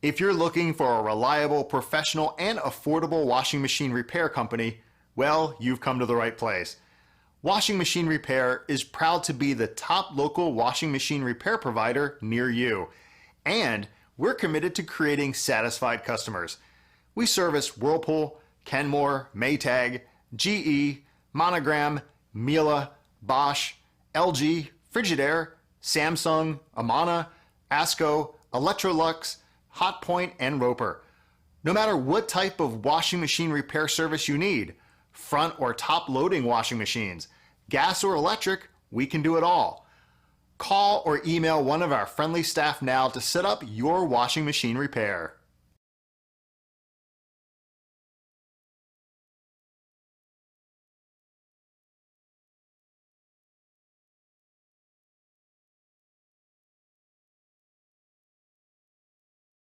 If you're looking for a reliable, professional, and affordable washing machine repair company, well, you've come to the right place. Washing Machine Repair is proud to be the top local washing machine repair provider near you. And we're committed to creating satisfied customers. We service Whirlpool, Kenmore, Maytag, GE, Monogram, Miele, Bosch, LG, Frigidaire, Samsung, Amana, ASCO, Electrolux, Hotpoint, and Roper. No matter what type of washing machine repair service you need, front or top loading washing machines, gas or electric, we can do it all. Call or email one of our friendly staff now to set up your washing machine repair.